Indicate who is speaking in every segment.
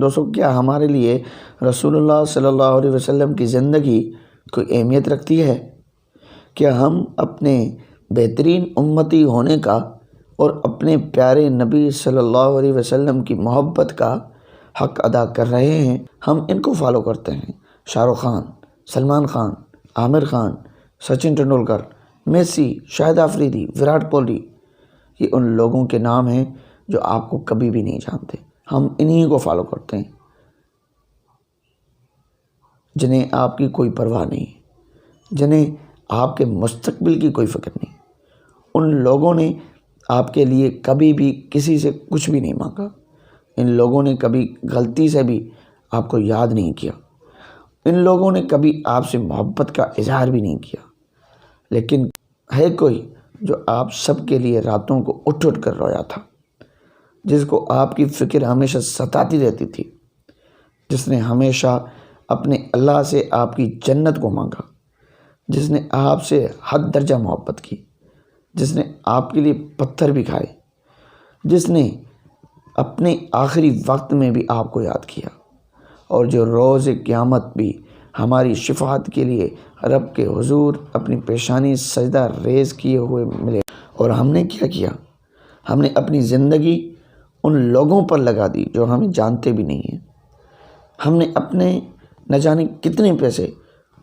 Speaker 1: دوستو، کیا ہمارے لیے رسول اللہ صلی اللہ علیہ وسلم کی زندگی کوئی اہمیت رکھتی ہے؟ کیا ہم اپنے بہترین امتی ہونے کا اور اپنے پیارے نبی صلی اللہ علیہ وسلم کی محبت کا حق ادا کر رہے ہیں؟ ہم ان کو فالو کرتے ہیں۔ شاہ رخ خان، سلمان خان، عامر خان، سچن ٹنڈولکر، میسی، شاہد آفریدی، وراٹ کوہلی، یہ ان لوگوں کے نام ہیں جو آپ کو کبھی بھی نہیں جانتے۔ ہم انہی کو فالو کرتے ہیں جنہیں آپ کی کوئی پرواہ نہیں، جنہیں آپ کے مستقبل کی کوئی فکر نہیں۔ ان لوگوں نے آپ کے لیے کبھی بھی کسی سے کچھ بھی نہیں مانگا۔ ان لوگوں نے کبھی غلطی سے بھی آپ کو یاد نہیں کیا۔ ان لوگوں نے کبھی آپ سے محبت کا اظہار بھی نہیں کیا۔ لیکن ہے کوئی جو آپ سب کے لیے راتوں کو اٹھ اٹھ کر رویا تھا، جس کو آپ کی فکر ہمیشہ ستاتی رہتی تھی، جس نے ہمیشہ اپنے اللہ سے آپ کی جنت کو مانگا، جس نے آپ سے حد درجہ محبت کی، جس نے آپ کے لیے پتھر بھی کھائے، جس نے اپنے آخری وقت میں بھی آپ کو یاد کیا، اور جو روز قیامت بھی ہماری شفاعت کے لیے رب کے حضور اپنی پیشانی سجدہ ریز کیے ہوئے ملے۔ اور ہم نے کیا کیا؟ ہم نے اپنی زندگی ان لوگوں پر لگا دی جو ہمیں جانتے بھی نہیں ہیں۔ ہم نے اپنے نہ جانے کتنے پیسے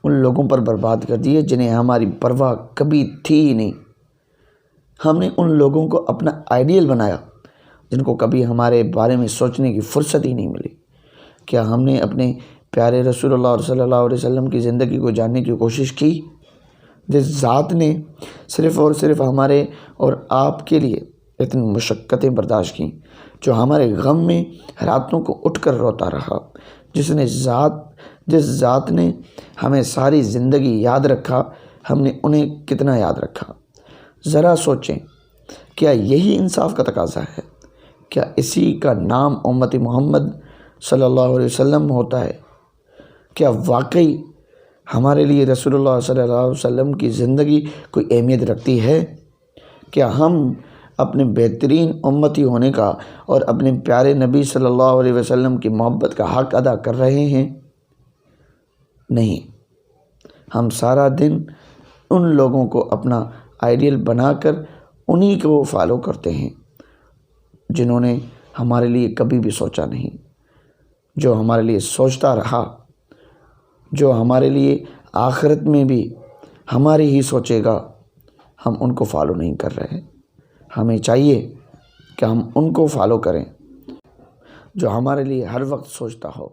Speaker 1: ان لوگوں پر برباد کر دیے جنہیں ہماری پرواہ کبھی تھی ہی نہیں۔ ہم نے ان لوگوں کو اپنا آئیڈیل بنایا جن کو کبھی ہمارے بارے میں سوچنے کی فرصت ہی نہیں ملی۔ کیا ہم نے اپنے پیارے رسول اللہ صلی اللہ علیہ وسلم کی زندگی کو جاننے کی کوشش کی، جس ذات نے صرف اور صرف ہمارے اور آپ کے لیے اتنی مشقتیں برداشت کیں، جو ہمارے غم میں راتوں کو اٹھ کر روتا رہا، جس ذات نے ہمیں ساری زندگی یاد رکھا، ہم نے انہیں کتنا یاد رکھا؟ ذرا سوچیں، کیا یہی انصاف کا تقاضا ہے؟ کیا اسی کا نام امت محمد صلی اللہ علیہ وسلم ہوتا ہے؟ کیا واقعی ہمارے لیے رسول اللہ صلی اللہ علیہ وسلم کی زندگی کوئی اہمیت رکھتی ہے؟ کیا ہم اپنے بہترین امتی ہونے کا اور اپنے پیارے نبی صلی اللہ علیہ وسلم کی محبت کا حق ادا کر رہے ہیں؟ نہیں، ہم سارا دن ان لوگوں کو اپنا آئیڈیل بنا کر انہی کو فالو کرتے ہیں جنہوں نے ہمارے لیے کبھی بھی سوچا نہیں، جو ہمارے لیے سوچتا رہا، جو ہمارے لیے آخرت میں بھی ہماری ہی سوچے گا۔ ہم ان کو فالو نہیں کر رہے۔ ہمیں چاہیے کہ ہم ان کو فالو کریں جو ہمارے لیے ہر وقت سوچتا ہو۔